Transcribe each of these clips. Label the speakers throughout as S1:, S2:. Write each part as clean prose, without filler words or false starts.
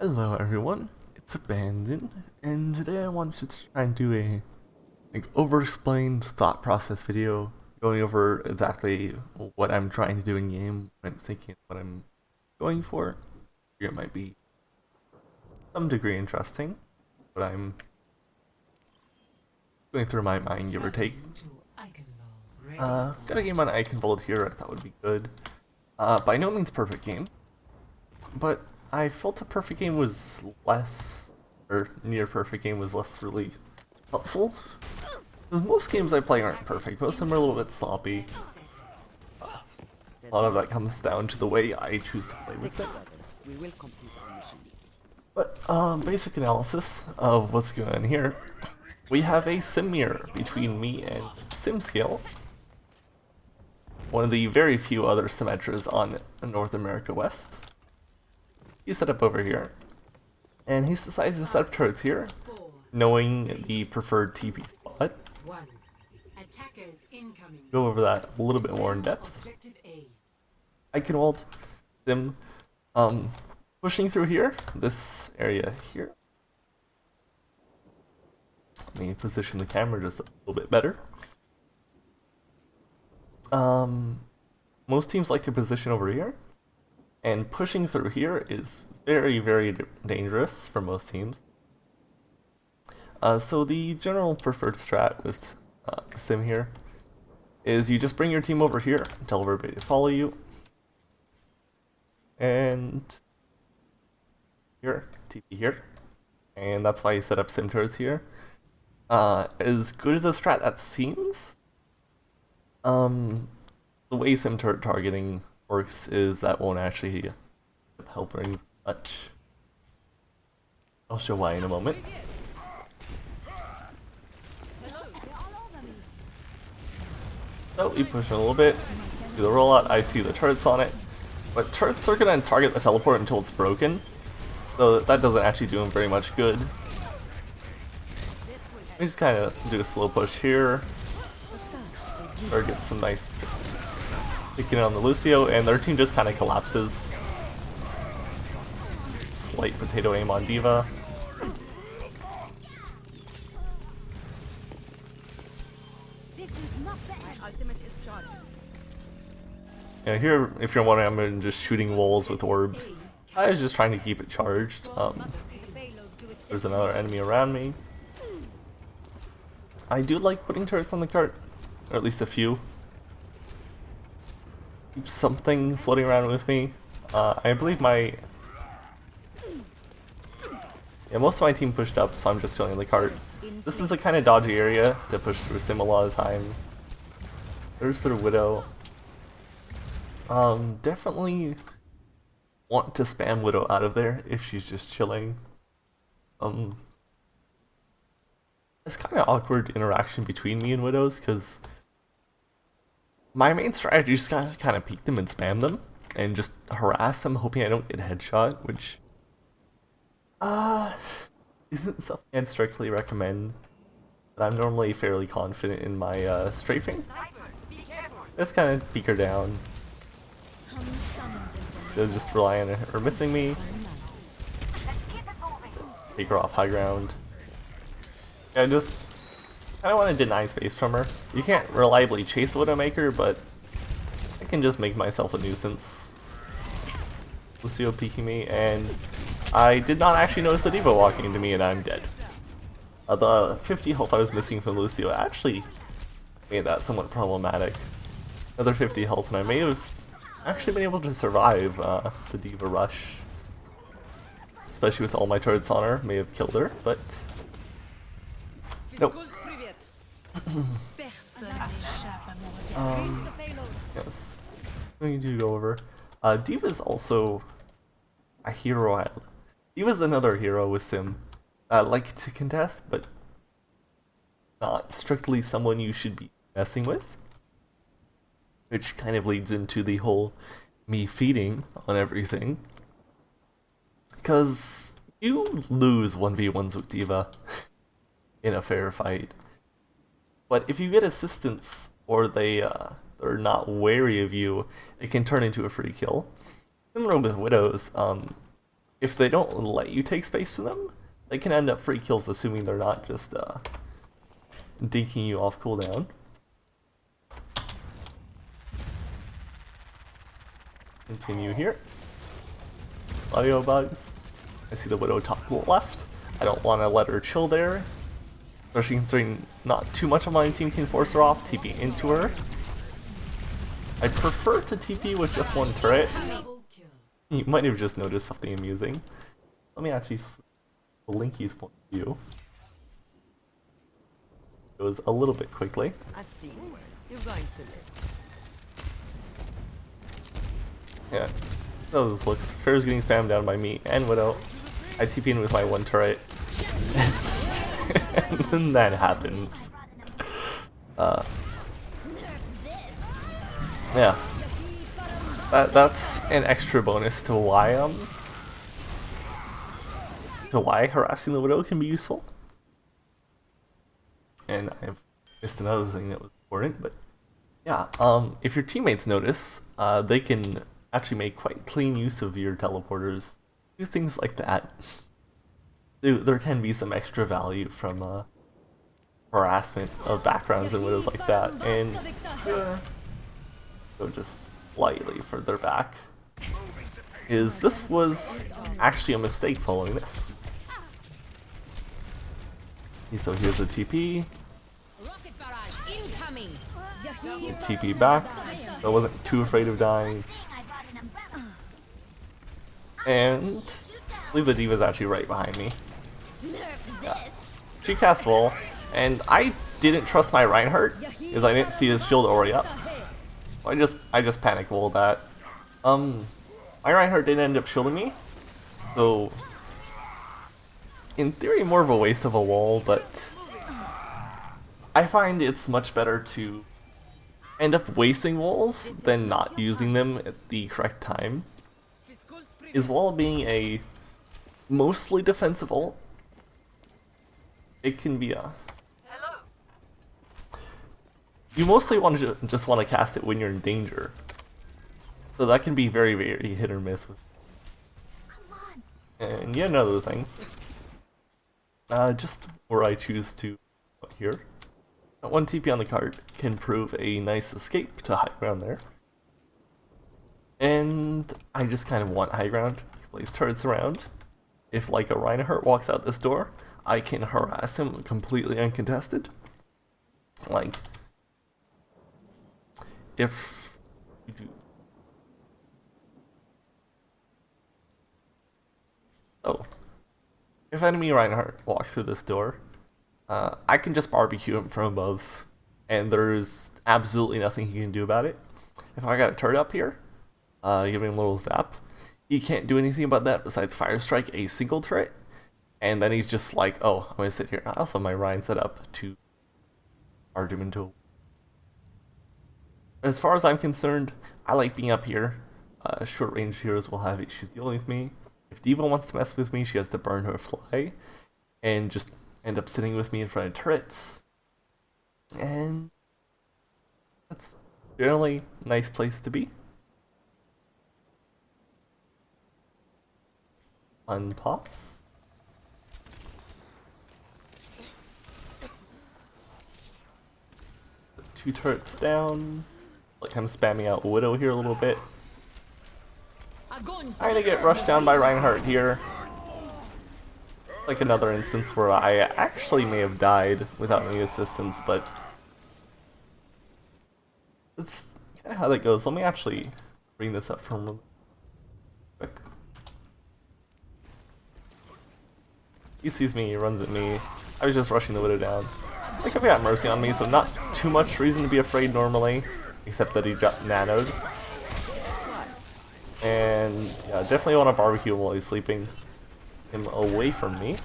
S1: Hello everyone, it's Abandon, and today I wanted to try and do a over-explained thought process video going over exactly what I'm trying to do in game, what I'm thinking, what I'm going for. It might be some degree interesting, but I'm going through my mind, give or take. Got a game on Eichenwald here, I thought would be good. By no means perfect game, but I felt a perfect game was less, or near perfect game was less really helpful. Because most games I play aren't perfect, most of them are a little bit sloppy. A lot of that comes down to the way I choose to play with it. But basic analysis of what's going on here. We have a sim mirror between me and SimScale, one of the very few other Symmetras on North America West. He's set up over here, and he's decided to set up turrets here, knowing the preferred TP spot. Go over that a little bit more in depth. Eichenwald, Sim, pushing through here, this area here. Let me position the camera just a little bit better. Most teams like to position over here. And pushing through here is very, very dangerous for most teams. So the general preferred strat with Sim here is you just bring your team over here, tell everybody to follow you, and here, TP here, and that's why you set up Sim turrets here. As good as a strat that seems, the way Sim turret targeting works is that won't actually help very much. I'll show why in a moment. So we push in a little bit, do the rollout, I see the turrets on it, but turrets are going to target the teleport until it's broken, so that doesn't actually do them very much good. We just kind of do a slow push here, or get some nice picking on the Lucio, and their team just kind of collapses. Slight potato aim on D.Va. Yeah, here, if you're wondering, I'm just shooting walls with orbs. I was just trying to keep it charged. There's another enemy around me. I do like putting turrets on the cart, or at least a few. Keep something floating around with me. I believe most of my team pushed up, so I'm just filling the cart. This is a kind of dodgy area to push through Sim a lot of the time. There's their Widow. Definitely want to spam Widow out of there if she's just chilling. It's kind of awkward interaction between me and Widows, because my main strategy is to kind of peek them and spam them, and just harass them, hoping I don't get headshot, which isn't something I'd strictly recommend. But I'm normally fairly confident in my strafing. Just kind of peek her down. Just rely on her missing me. Take her off high ground. I just kind of want to deny space from her. You can't reliably chase a Widowmaker, but I can just make myself a nuisance. Lucio peeking me, and I did not actually notice the D.Va walking into me, and I'm dead. The 50 health I was missing from Lucio actually made that somewhat problematic. Another 50 health, and I may have actually been able to survive the D.Va rush. Especially with all my turrets on her, may have killed her, but nope. Yes. We do go over. D.Va's also a hero. D.Va's another hero with Sim. Like to contest, but not strictly someone you should be messing with. Which kind of leads into the whole me feeding on everything. Because you lose 1v1s with D.Va in a fair fight. But if you get assistance, or they're not wary of you, it can turn into a free kill. Similar with Widows, if they don't let you take space to them, they can end up free kills, assuming they're not just dinking you off cooldown. Continue here. Audio bugs. I see the Widow top left. I don't want to let her chill there, especially considering not too much of my team can force her off. TP into her. I prefer to TP with just one turret. You might have just noticed something amusing. Let me actually switch to Linky's point of view. It was a little bit quickly.
S2: I've seen worse. You're going to live.
S1: Yeah. So this looks. Fair's getting spammed down by me and Widow. I TP in with my one turret. And then that happens. Yeah. That's an extra bonus to why harassing the Widow can be useful. And I've missed another thing that was important, but yeah, if your teammates notice, they can actually make quite clean use of your teleporters. Do things like that. There can be some extra value from harassment of backgrounds and Widows like that, and go just slightly further back. This was actually a mistake following this. So here's a TP. TP back. I wasn't too afraid of dying. And I believe the D.Va's actually right behind me. Yeah. She cast Wall, and I didn't trust my Reinhardt because I didn't see his shield already up. I just panic walled that. My Reinhardt didn't end up shielding me, so in theory more of a waste of a wall, but I find it's much better to end up wasting walls than not using them at the correct time. Is wall being a mostly defensive ult, it can be a... You mostly want to just want to cast it when you're in danger. So that can be very, very hit or miss with. And yet another thing. Just where I choose to put here. One TP on the card can prove a nice escape to high ground there. And I just kind of want high ground. Place turrets around. If like a Reinhardt walks out this door, I can harass him completely uncontested. Like, if you do. Oh. If enemy Reinhardt walks through this door, I can just barbecue him from above, and there's absolutely nothing he can do about it. If I got a turret up here, giving him a little zap, he can't do anything about that besides fire strike a single turret, and then he's just like, oh, I'm gonna sit here. I also have my Ryan set up to charge him into. As far as I'm concerned, I like being up here. Short range heroes will have issues dealing with me. If D.Va wants to mess with me, she has to burn her fly and just end up sitting with me in front of turrets. And that's generally a nice place to be. Unpause. Two turrets down. Like I'm spamming out Widow here a little bit. I'm gonna get rushed down by Reinhardt here. Like another instance where I actually may have died without any assistance, but that's kind of how that goes. Let me actually bring this up for a moment. Quick. He sees me, he runs at me. I was just rushing the Widow down. Like I've got Mercy on me, so not too much reason to be afraid normally, except that he got nanoed. And yeah, definitely want to barbecue him while he's sleeping. Him away from me.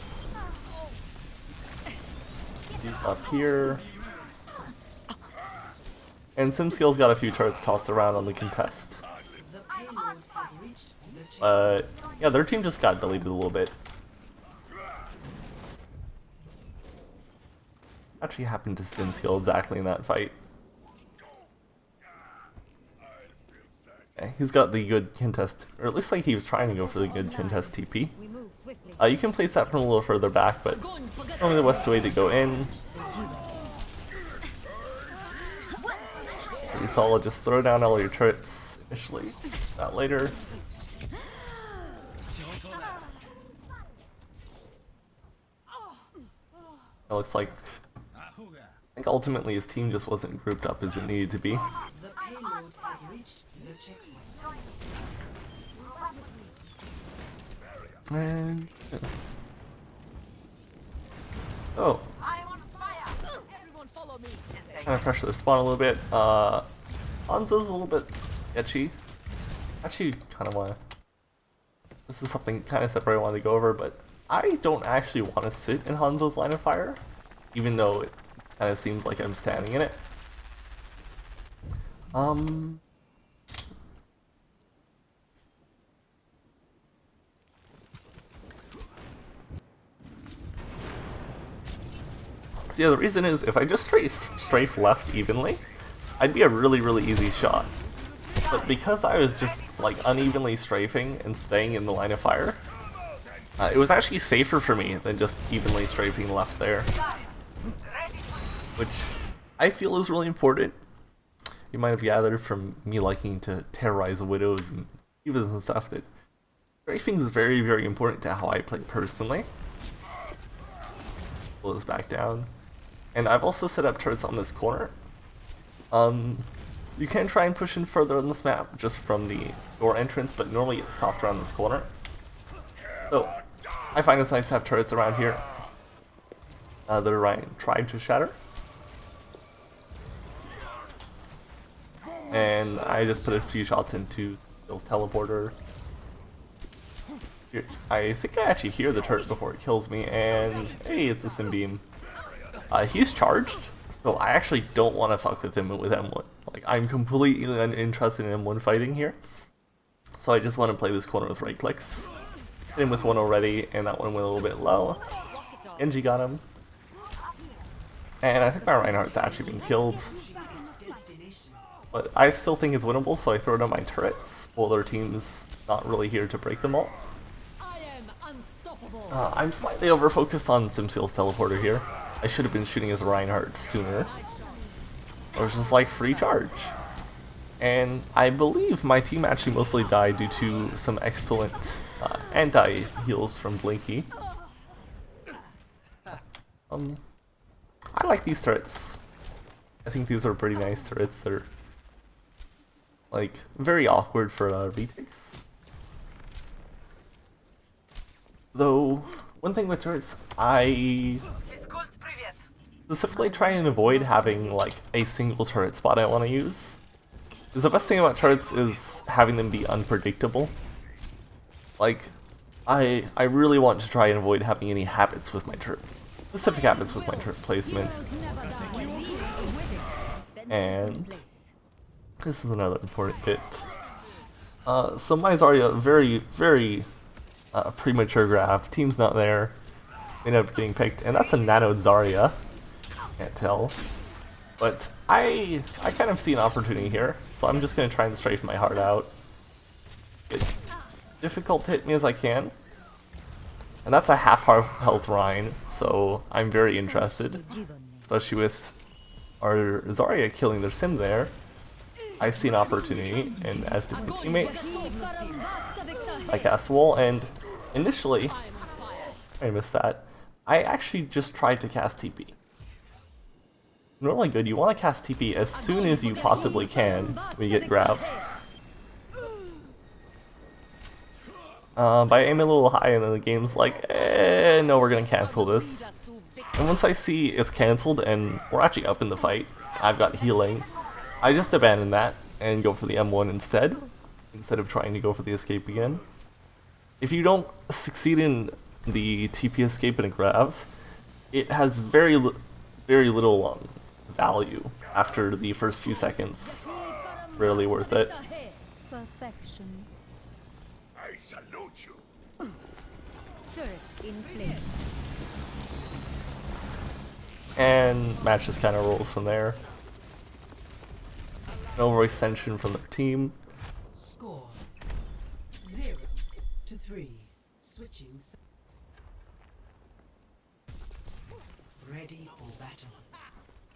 S1: He's up here. And SimSkill's got a few turrets tossed around on the contest. Yeah, their team just got deleted a little bit. Actually happened to SimSkill exactly in that fight. Okay, he's got the good contest, or it looks like he was trying to go for the good contest TP.
S2: We move swiftly.
S1: You can place that from a little further back, but only the best way to go in. Pretty solid, just throw down all your turrets initially, not later. It looks like, I think ultimately his team just wasn't grouped up as it needed to be.
S3: The payload has reached the checkpoint.
S1: And oh,
S2: Everyone follow me.
S1: kind of pressure the spawn a little bit. Hanzo's a little bit sketchy. Actually, kind of want to. This is something kind of separate I want to go over, but I don't actually want to sit in Hanzo's line of fire, even though it kind of seems like I'm standing in it. Yeah, the reason is if I just strafe left evenly, I'd be a really easy shot. But because I was just like unevenly strafing and staying in the line of fire, it was actually safer for me than just evenly strafing left there, which I feel is really important. You might have gathered from me liking to terrorize widows and divas and stuff that strafing is very important to how I play personally. Pull this back down. And I've also set up turrets on this corner. You can try and push in further on this map just from the door entrance, but normally it's stopped around this corner. So I find it's nice to have turrets around here that are trying to shatter. And I just put a few shots into Bill's teleporter. Here, I think I actually hear the turret before it kills me, and hey, it's a Sim Beam. He's charged, so I actually don't want to fuck with him with M1. Like, I'm completely uninterested in M1 fighting here. So I just want to play this corner with right clicks. Hit him with one already, and that one went a little bit low. Genji got him. And I think my Reinhardt's actually been killed. But I still think it's winnable, so I throw down my turrets, while their team's not really here to break them all.
S2: I am unstoppable.
S1: I'm slightly over-focused on Simseal's teleporter here. I should have been shooting as Reinhardt sooner. Or was just like free charge. And I believe my team actually mostly died due to some excellent anti-heals from Blinky. I like these turrets. I think these are pretty nice turrets. They're like very awkward for retakes. Though, one thing with turrets, I specifically try and avoid having like a single turret spot I want to use. Because the best thing about turrets is having them be unpredictable. Like, I really want to try and avoid having any habits with my turret. Specific habits with my turret placement. And this is another important bit. So my Zarya, very premature grab. Team's not there. Ended up getting picked, and that's a nano Zarya. Can't tell. But I kind of see an opportunity here, so I'm just going to try and strafe my heart out. It's difficult to hit me as I can. And that's a half health Rhine, so I'm very interested. Especially with our Zarya killing their sim there. I see an opportunity, and as do my teammates. I cast Wall, and initially, I missed that. I actually just tried to cast TP. Normally good, you want to cast TP as soon as you possibly can when you get grabbed. But I aim a little high and then the game's like, no, we're gonna cancel this. And once I see it's cancelled and we're actually up in the fight, I've got healing, I just abandon that and go for the M1 instead of trying to go for the escape again. If you don't succeed in the TP escape in a grab, it has very little value after the first few seconds. Rarely worth it.
S2: Perfection.
S4: I salute you.
S2: Turret in place.
S1: And match just kind of rolls from there. No overextension from their team.
S3: 3. Switching. Ready for battle.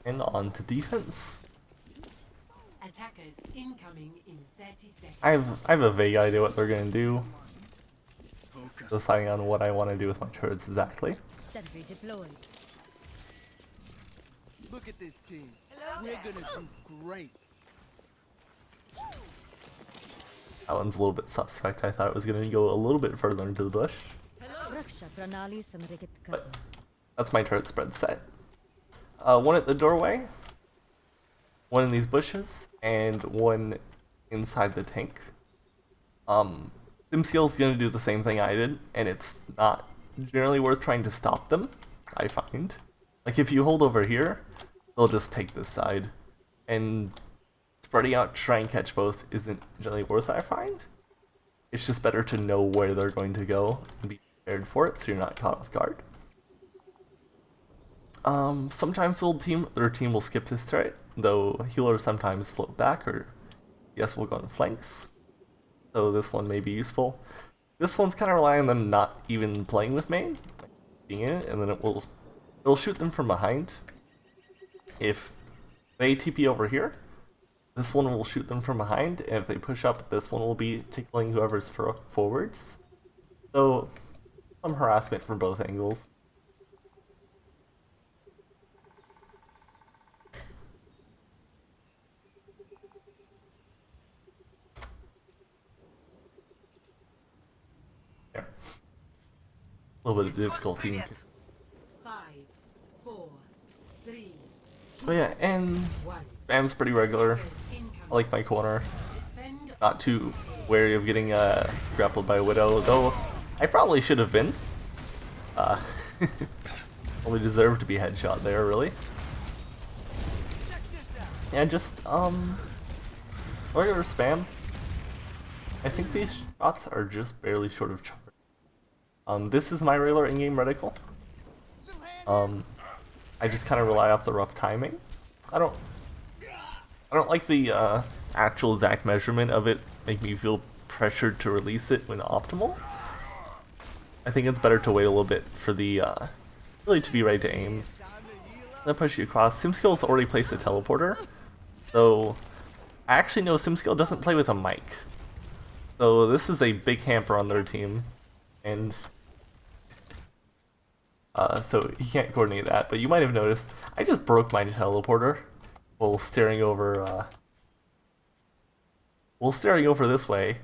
S1: And on to defense.
S3: Attackers incoming in 30 seconds.
S1: I have a vague idea what they're gonna do. Deciding on what I want to do with my turrets exactly.
S2: Sentry deployed.
S5: Look at this team. We're gonna do great.
S1: That one's a little bit suspect. I thought it was gonna go a little bit further into the bush.
S2: Raksha Pranali Samrigat
S1: But that's my turret spread set. One at the doorway, one in these bushes, and one inside the tank. Simskill's gonna do the same thing I did, and it's not generally worth trying to stop them, I find. Like, if you hold over here, they'll just take this side. And spreading out to try and catch both isn't generally worth it, I find. It's just better to know where they're going to go and be prepared for it so you're not caught off guard. Sometimes their team will skip this turret, though healers sometimes float back, or yes, we'll go on flanks. So this one may be useful. This one's kind of relying on them not even playing with main, like being in it, and then it'll shoot them from behind. If they TP over here, this one will shoot them from behind, and if they push up, this one will be tickling whoever's forwards. So some harassment from both angles. A little bit of difficulty.
S3: 5, 4, 3,
S1: But yeah, and
S3: 1.
S1: spam's pretty regular.
S3: Incoming.
S1: I like my corner.
S3: Defend.
S1: Not too wary of getting grappled by a Widow, though I probably should have been. Only deserved to be headshot there, really. Yeah, just regular spam. I think these shots are just barely short of charge. This is my regular in-game reticle. I just kind of rely off the rough timing. I don't like the actual exact measurement of it make me feel pressured to release it when optimal. I think it's better to wait a little bit for the really to be ready to aim. Then push you across. Simskill's already placed a teleporter, so I actually know Simskill doesn't play with a mic. So this is a big hamper on their team, and so he can't coordinate that. But you might have noticed I just broke my teleporter while staring over this way.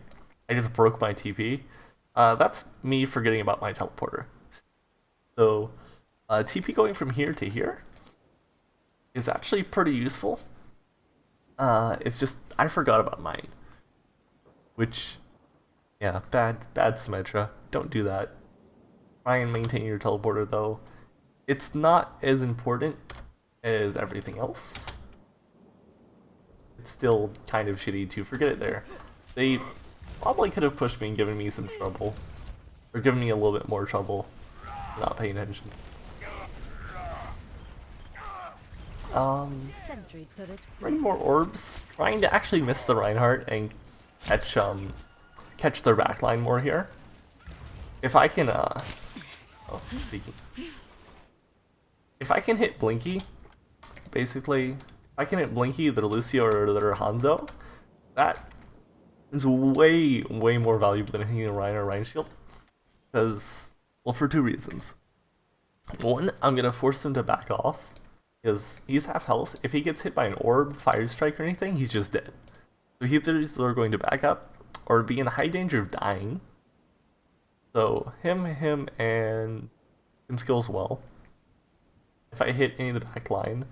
S1: I just broke my TP. That's me forgetting about my teleporter. So TP going from here to here is actually pretty useful. It's just I forgot about mine, which, yeah, bad Symmetra. Don't do that. Try and maintain your teleporter, though. It's not as important as everything else. It's still kind of shitty to forget it there. They probably could have pushed me and given me some trouble, or given me a little bit more trouble for not paying attention.
S2: Sentry turret.
S1: Any more orbs? Trying to actually miss the Reinhardt and catch their backline more here. If I can if I can hit Blinky, basically, if I can hit Blinky, their Lucio or their Hanzo, that is way more valuable than hitting a Rein or Rein Shield. Because, well, for two reasons. One, I'm gonna force him to back off, because he's half health. If he gets hit by an orb, fire strike, or anything, he's just dead. So he's either going to back up or be in high danger of dying. So him, and Simskill as well. If I hit any of the back line,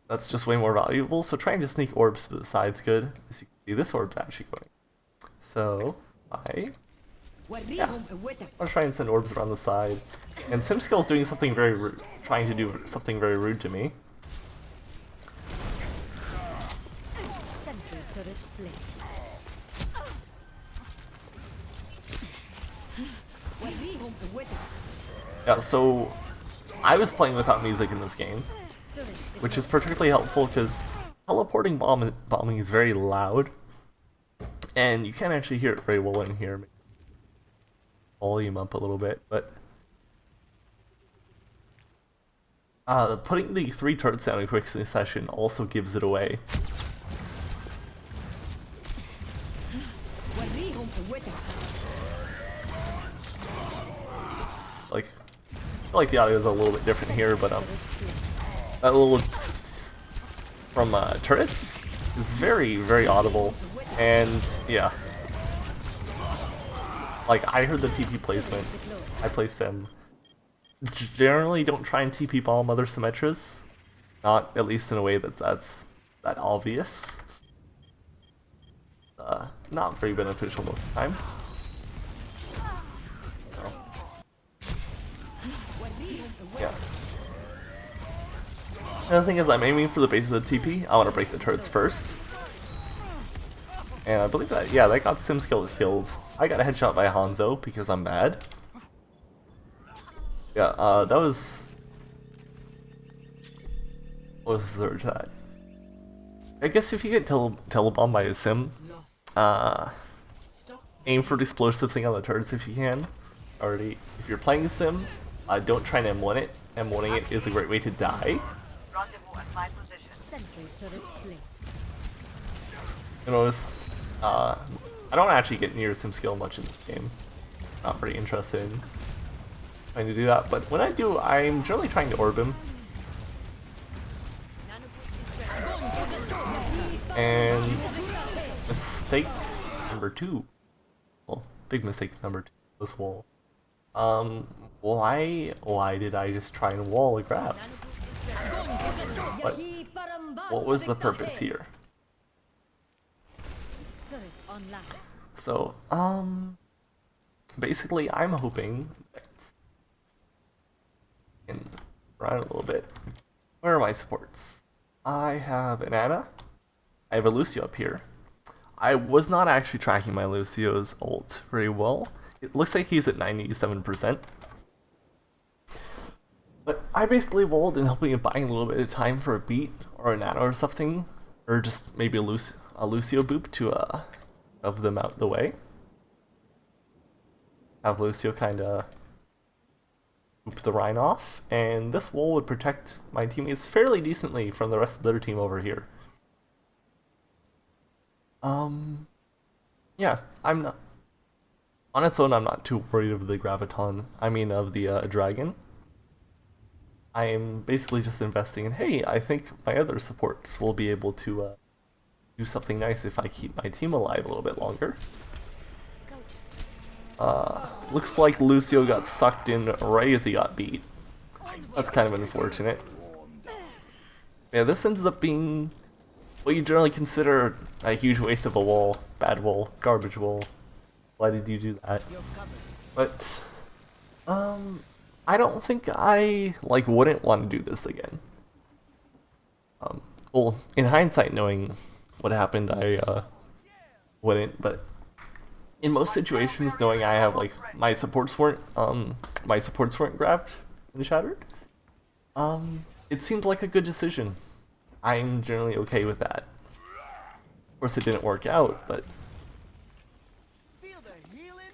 S1: that's just way more valuable. So trying to sneak orbs to the side's good. As you can see, this orb's actually going. So I'll try and send orbs around the side. And Simskill's doing something very rude, trying to do something very rude to me.
S2: Sentry turret placed.
S1: Yeah, so I was playing without music in this game, which is particularly helpful because teleporting bombing is very loud, and you can't actually hear it very well in here. volume up a little bit, but putting the 3 turrets down in quick succession also gives it away. Like, I feel like the audio is a little bit different here, but that little from turrets is very, very audible, and yeah. Like, I heard the TP placement, I play Sim. Generally don't try and TP bomb other Symmetras, not at least in a way that's that obvious. Not very beneficial most of the time. Yeah. And the thing is, I'm aiming for the base of the TP. I want to break the turrets first. And I believe that, yeah, that got SimSkill killed. I got a headshot by Hanzo because I'm bad. Yeah, that was... What was the third that? I guess if you get telebombed by a Sim, aim for the explosive thing on the turrets if you can. Already, if you're playing a Sim, don't try and M1 it. M1ing it is a great way to die.
S2: Sentry turret placed.
S1: You notice, I don't actually get near SimSkill much in this game. Not very interested in trying to do that, but when I do, I'm generally trying to orb him. And mistake number 2. Well, big mistake number 2. This wall. Why did I just try and wall a grab? What was the purpose here?
S2: Turret online.
S1: So, basically, I'm hoping that I can run a little bit. Where are my supports? I have an Ana. I have a Lucio up here. I was not actually tracking my Lucio's ult very well. It looks like he's at 97%. But I basically walled in hoping of buying a little bit of time for a beat or a nano or something. Or just maybe a Lucio boop to shove them out the way. Have Lucio kinda boop the Rhine off. And this wall would protect my teammates fairly decently from the rest of their team over here. Yeah, I'm not... On its own, I'm not too worried of the Graviton. I mean, of the Dragon. I am basically just investing in, hey, I think my other supports will be able to do something nice if I keep my team alive a little bit longer. Looks like Lucio got sucked in right as he got beat. That's kind of unfortunate. Yeah, this ends up being what you generally consider a huge waste of a wall. Bad wall, garbage wall. Why did you do that? But, I don't think I, wouldn't want to do this again. Well, in hindsight, knowing what happened, I, wouldn't, but in most situations, knowing I have, my supports weren't grabbed and shattered, it seemed like a good decision. I'm generally okay with that. Of course, it didn't work out, but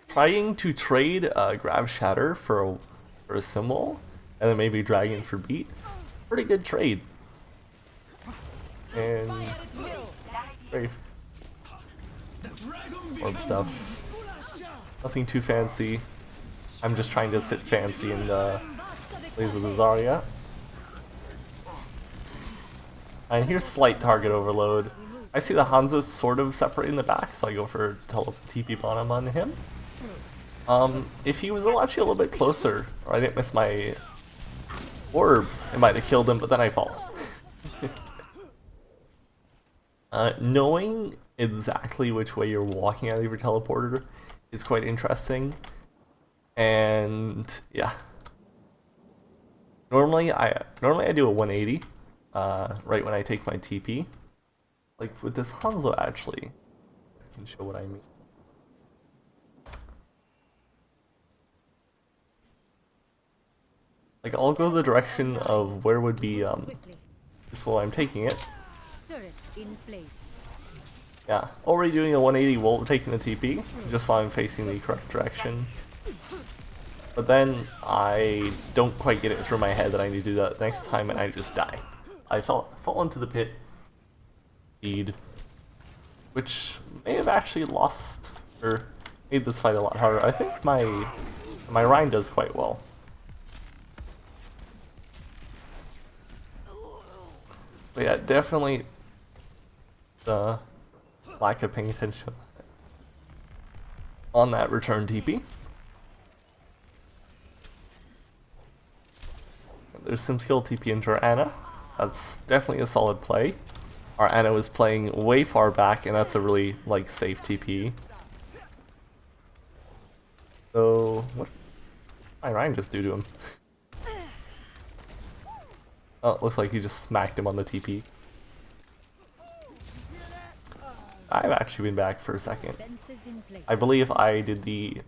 S1: trying to trade grab shatter for a symbol and then maybe dragon for beat, pretty good trade. And very orb stuff. Nothing too fancy. I'm just trying to sit fancy and plays with the Zarya. And here's slight target overload. I see the Hanzo sort of separate in the back, so I go for TP bottom on him. If he was actually a little bit closer, or I didn't miss my orb, it might have killed him, but then I fall. Knowing exactly which way you're walking out of your teleporter is quite interesting. And yeah. Normally I do a 180 right when I take my TP. Like with this Hanzo actually, I can show what I mean. Like I'll go the direction of where would be useful. I'm taking it.
S2: Turret in place.
S1: Yeah, already doing a 180 while taking the TP. Just saw him facing the correct direction. But then I don't quite get it through my head that I need to do that next time, and I just die. I fall into the pit, indeed, which may have actually lost or made this fight a lot harder. I think my Rhine does quite well. But yeah, definitely the lack of paying attention on that return TP. There's some skill TP into our Ana. That's definitely a solid play. Our Ana was playing way far back, and that's a really like safe TP. So what did my Ryan just do to him? Oh, it looks like he just smacked him on the TP. I've actually been back for a second. I believe I did the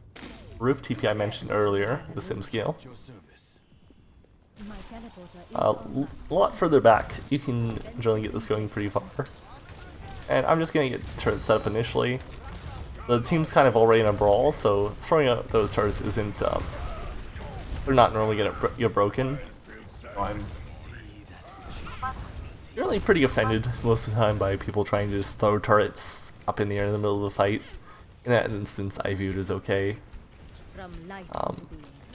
S1: roof TP I mentioned earlier, the sim scale. A lot further back, you can generally get this going pretty far. And I'm just gonna get turrets set up initially. The team's kind of already in a brawl, so throwing out those turrets isn't, they're not normally gonna get broken. So I'm really pretty offended most of the time by people trying to just throw turrets up in the air in the middle of the fight. In that instance, I view it as okay.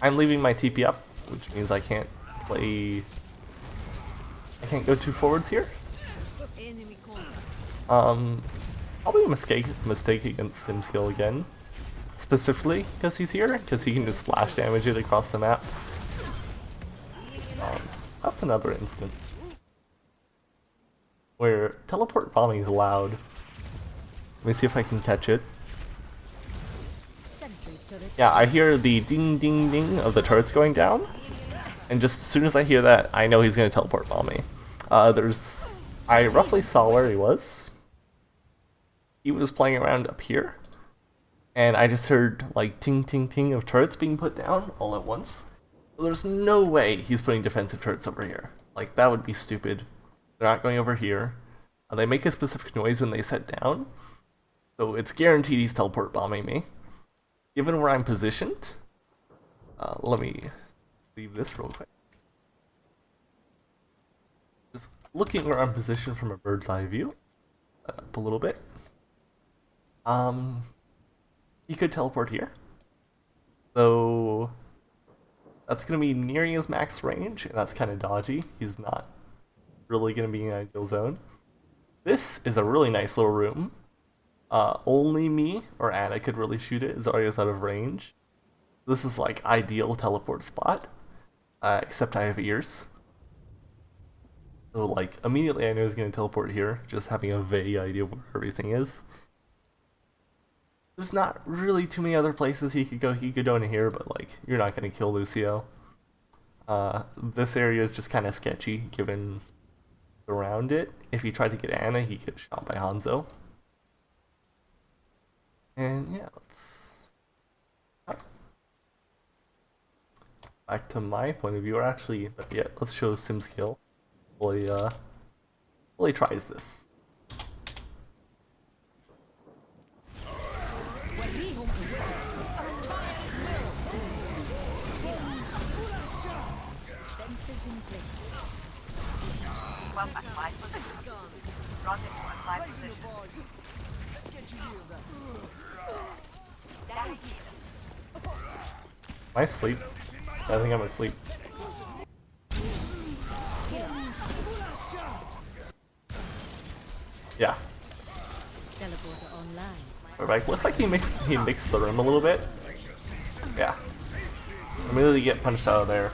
S1: I'm leaving my TP up, which means I can't go too forwards here. Probably a mistake against Sim skill again. Specifically because he's here, because he can just splash damage it across the map. That's another instant where teleport bombing is allowed. Let me see if I can catch it. Yeah, I hear the ding ding ding of the turrets going down. And just as soon as I hear that, I know he's going to teleport bomb me. I roughly saw where he was. He was playing around up here. And I just heard like ting ting ting of turrets being put down all at once. So there's no way he's putting defensive turrets over here. Like, that would be stupid. They're not going over here. They make a specific noise when they set down. So it's guaranteed he's teleport bombing me. Given where I'm positioned, let me leave this real quick. Just looking where I'm positioned from a bird's eye view, up a little bit. He could teleport here. So that's gonna be nearing his max range, and that's kind of dodgy. He's not really gonna be in an ideal zone. This is a really nice little room. Only me or Ana could really shoot it. Zarya's out of range. This is like ideal teleport spot. Except I have ears. So like immediately I know he's gonna teleport here, just having a vague idea of where everything is. There's not really too many other places he could go. He could go in here, but like you're not gonna kill Lucio. This area is just kind of sketchy given around it. If he tried to get Ana, he'd get shot by Hanzo. And yeah, let's back to my point of view, or actually, but yeah, let's show sim skill. Fully tries this. Am I asleep? I think I'm asleep. Yeah. Alright, looks like he mixed the room a little bit. Yeah. Immediately get punched out of there.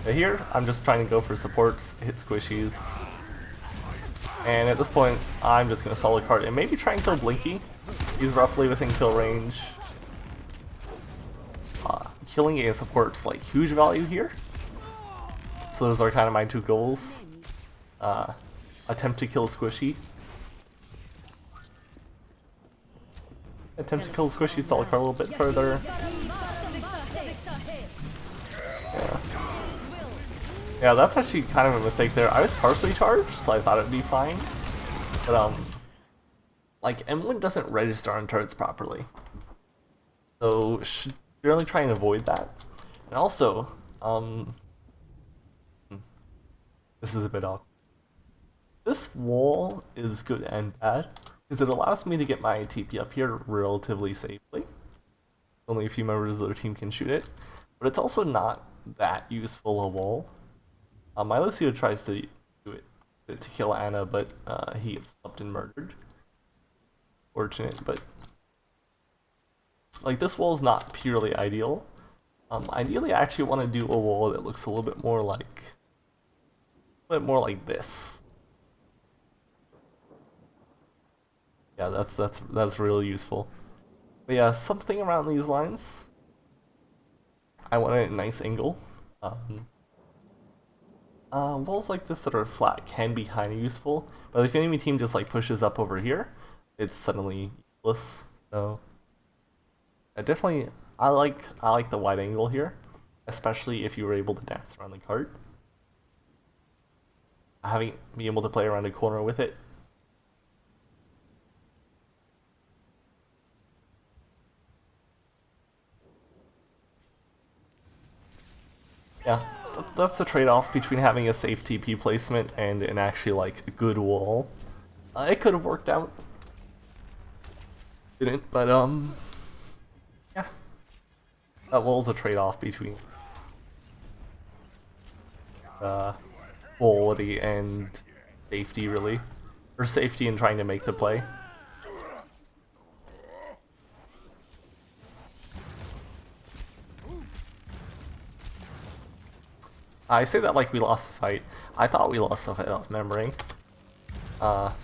S1: But here, I'm just trying to go for supports, hit squishies. And at this point, I'm just going to stall a card and maybe try and kill Blinky. He's roughly within kill range. Killing a support's like huge value here. So those are kind of my two goals. Attempt to kill Squishy. Attempt to kill Squishy, stall a card a little bit further. Yeah. Yeah, that's actually kind of a mistake there. I was partially charged, so I thought it'd be fine. But, like, M1 doesn't register on turrets properly. So, should really try and avoid that. And also, this is a bit off. This wall is good and bad, because it allows me to get my TP up here relatively safely. Only a few members of the team can shoot it. But it's also not that useful a wall. My Lucio tries to do it to kill Anna, but he gets stopped and murdered. Fortunate, but like this wall is not purely ideal. Ideally, I actually want to do a wall that looks a little bit more like this. Yeah, that's really useful. But yeah, something around these lines. I want a nice angle. Walls like this that are flat can be kind of useful, but if the enemy team just like pushes up over here, it's suddenly useless. So I like the wide angle here, especially if you were able to dance around the cart. Having be able to play around a corner with it. Yeah, that's the trade-off between having a safe TP placement and an actually like a good wall. It could have worked out. Didn't, but yeah. That wall's a trade-off between quality and safety, really. Or safety and trying to make the play. I say that like we lost the fight. I thought we lost the fight off memory. Let's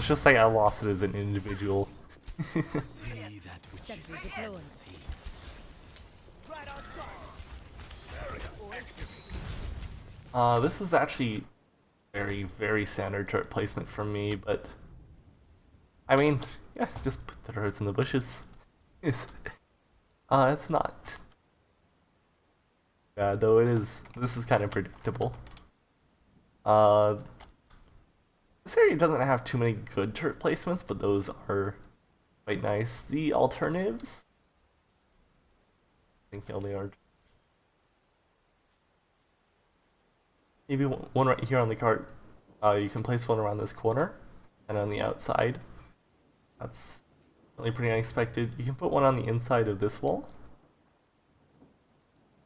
S1: just say I lost it as an individual.
S2: Sentry deployed.
S1: This is actually very standard turret placement for me, but I mean, yeah, just put the turrets in the bushes. It's not bad though. It is. This is kind of predictable. This area doesn't have too many good turret placements, but those are quite nice. The alternatives, I think they only are. Maybe one right here on the cart. You can place one around this corner, and on the outside. That's really pretty unexpected. You can put one on the inside of this wall,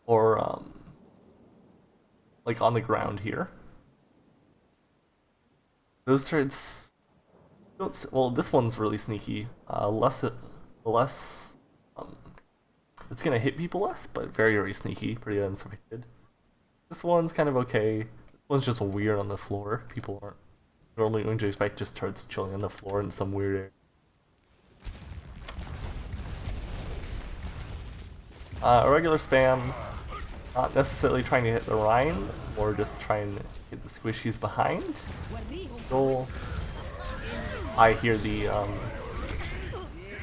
S1: or like on the ground here. Those turrets don't. Well, this one's really sneaky. It's gonna hit people less, but very sneaky, pretty unsuspected. This one's kind of okay. This one's just weird on the floor. People aren't normally going to expect just turrets chilling on the floor in some weird area. A regular spam, not necessarily trying to hit the Rhine, or just trying to hit the squishies behind. Goal. I hear the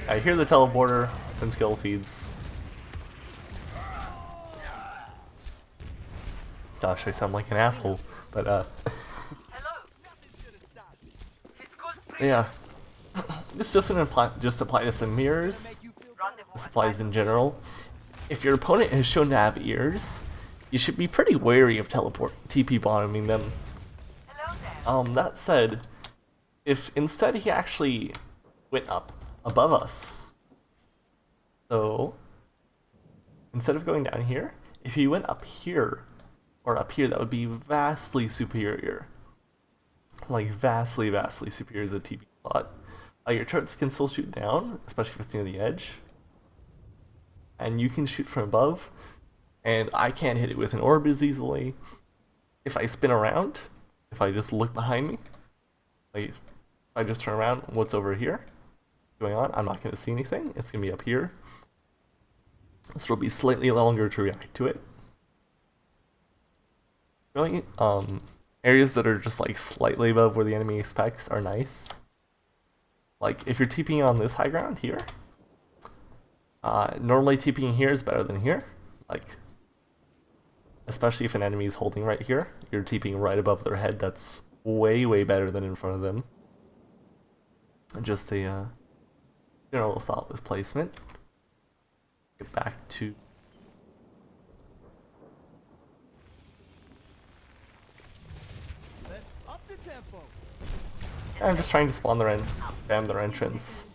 S1: teleporter, some skill feeds. Gosh, I sound like an asshole, but yeah. This doesn't just apply to some mirrors. This applies in general. If your opponent has shown to have ears, you should be pretty wary of TP bottoming them. That said, if instead he actually went up above us, so instead of going down here, if he went up here or up here, that would be vastly superior. Like vastly superior as a TP spot. Your turrets can still shoot down, especially if it's near the edge. And you can shoot from above, and I can't hit it with an orb as easily. If I spin around, if I just look behind me, like if I just turn around, what's over here going on? I'm not going to see anything. It's going to be up here. So it'll be slightly longer to react to it. Really, areas that are just like slightly above where the enemy expects are nice. Like if you're TPing on this high ground here, normally TPing here is better than here. Like especially if an enemy is holding right here. You're TPing right above their head. That's way, way better than in front of them. Just a general thought with placement. Get back to...
S5: Let's up the tempo.
S1: I'm just trying to spam their entrance.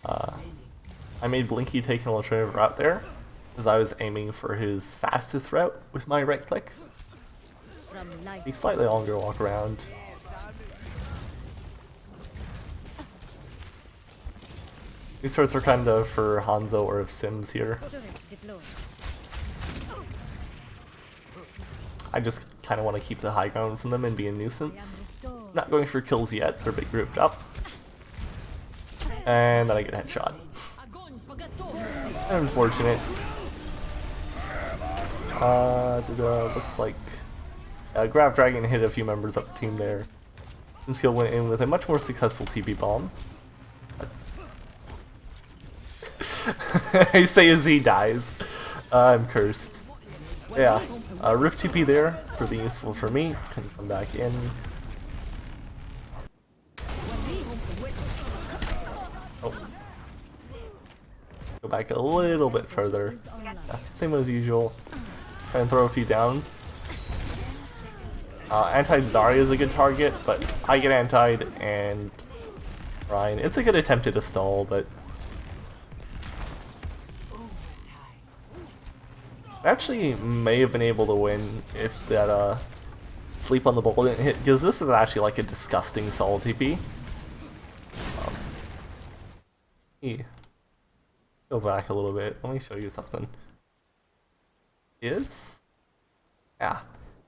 S1: I made Blinky take an alternative route there, because I was aiming for his fastest route with my right click.
S2: From light.
S1: A slightly longer walk around. These sorts are kind of for Hanzo or Sims here.
S2: Turret deployed.
S1: I just kind of want to keep the high ground from them and be a
S2: I am
S1: nuisance.
S2: restored.
S1: Not going for kills yet, they're big grouped up. And then I get a headshot. Unfortunate. Looks like Grab Dragon hit a few members of the team there. Skill went in with a much more successful TP bomb. I say as he dies. I'm cursed. Yeah, Rift TP there, pretty useful for me. Can come back in. Oh. Go back a little bit further. Yeah, same as usual. Try and throw a few down. Anti-Zarya is a good target, but I get antied and Ryan. It's a good attempt at a stall, but I actually may have been able to win if that sleep on the ball didn't hit, because this is actually like a disgusting stall TP. Go back a little bit. Let me show you something. Yeah.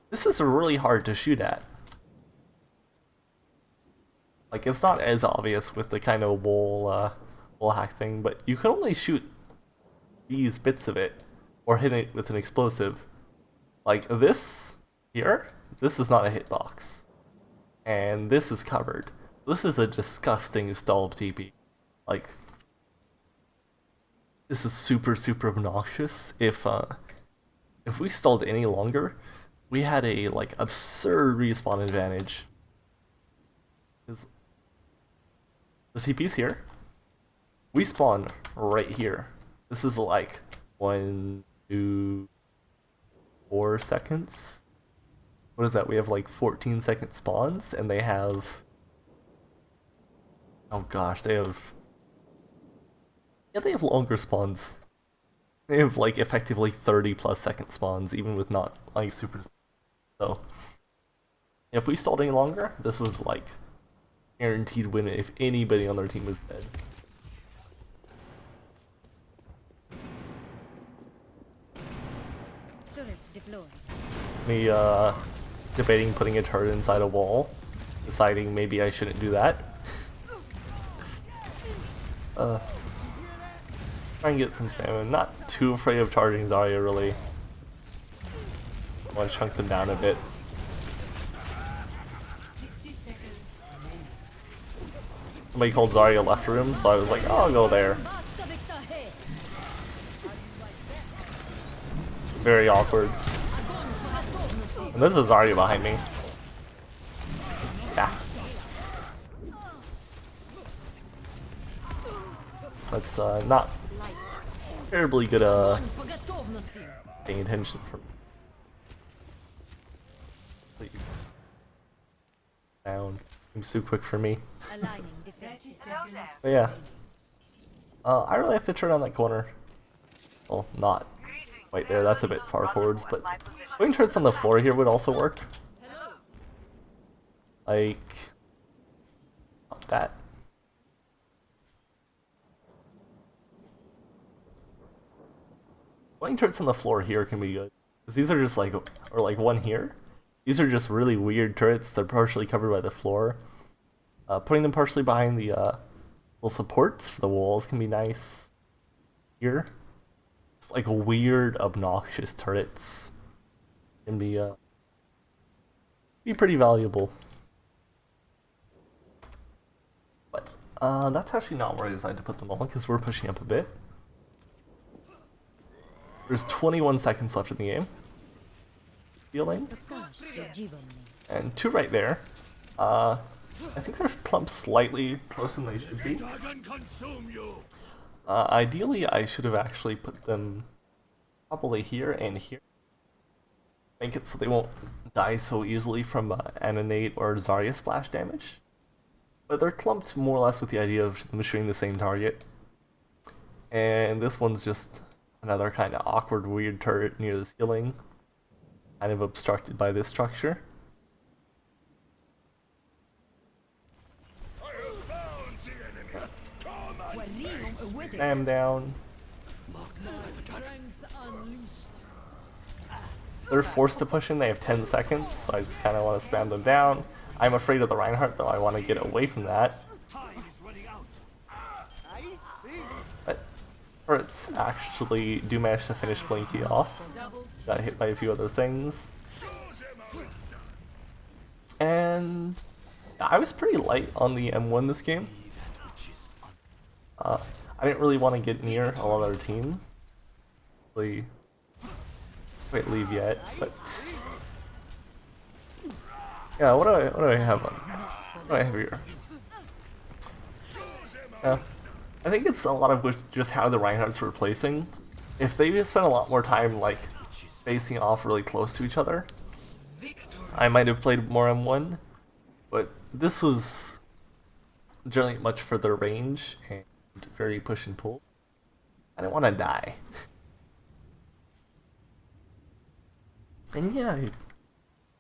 S1: This is really hard to shoot at. Like, it's not as obvious with the kind of wall hack thing, but you can only shoot these bits of it or hit it with an explosive. Like this here, this is not a hitbox. And this is covered. This is a disgusting stall TP. Like, this is super, super obnoxious. If we stalled any longer, we had a like absurd respawn advantage. The TP's here. We spawn right here. This is like 1, 2, 4 seconds. What is that? We have like 14-second spawns, and they have... Oh gosh, they have... Yeah, they have longer spawns. They have like effectively 30+ second spawns, even with not like super... So, if we stalled any longer, this was like guaranteed win if anybody on their team was dead.
S2: Turret deployed.
S1: Me debating putting a turret inside a wall, deciding maybe I shouldn't do that. Try and get some spam. I'm not too afraid of charging Zarya, really. I want to chunk them down a bit.
S3: 60 seconds remaining.
S1: Somebody called Zarya left room, so I was like, oh, I'll go there. Very awkward. And there's a Zarya behind me. Yeah. That's not terribly good paying attention for down. Seems too quick for me.
S2: Aligning
S3: 30
S2: defense.
S3: seconds.
S1: But yeah. I really have to turn on that corner. Well, not right there, that's a bit far forwards, but putting turrets on the floor here would also work. Like that. Putting turrets on the floor here can be good. Because these are just like, or like one here. These are just really weird turrets. They're partially covered by the floor. Putting them partially behind the little supports for the walls can be nice. Here. It's like weird, obnoxious turrets can be pretty valuable. But that's actually not where I decided to put them all, because we're pushing up a bit. There's 21 seconds left in the game. healing.
S2: प्रकाश से जीवन में
S1: And 2 right there. I think their clump's slightly closer than they should be.
S4: Dragon consume you.
S1: Ideally, I should have actually put them probably here and here. Make it so they won't die so easily from Annihilate or Zarya splash damage. But they're clumped more or less with the idea of them shooting the same target. And this one's just another kind of awkward, weird turret near the ceiling, kind of obstructed by this structure.
S4: I have found the enemy. Come and face me.
S1: Bam down. They're forced to push in, they have 10 seconds, so I just kind of want to spam them down. I'm afraid of the Reinhardt though, I want to get away from that.
S4: Time is running out.
S1: But turrets actually do manage to finish Blinky off. Got hit by a few other things.
S4: Show them how it's done.
S1: And I was pretty light on the M1 this game. I didn't really want to get near a lot of other team. Really quite leave yet, but yeah. What do I have on? What do I have here? I think it's a lot of just how the Reinhardt's replacing. If they just spent a lot more time like facing off really close to each other, I might have played more M1. But this was generally much further range and very push and pull. I didn't want to die. And yeah,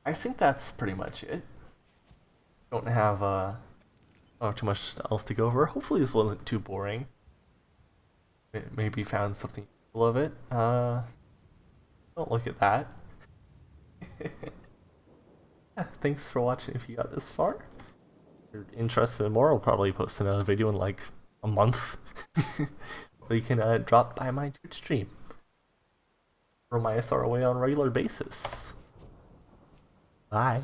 S1: I think that's pretty much it. Don't have too much else to go over. Hopefully this wasn't too boring. Maybe found something useful of it. Don't look at that. Yeah, thanks for watching if you got this far. If you're interested in more, I'll probably post another video in like a month. Or you can drop by my Twitch stream. Throw my SR away on a regular basis. Bye.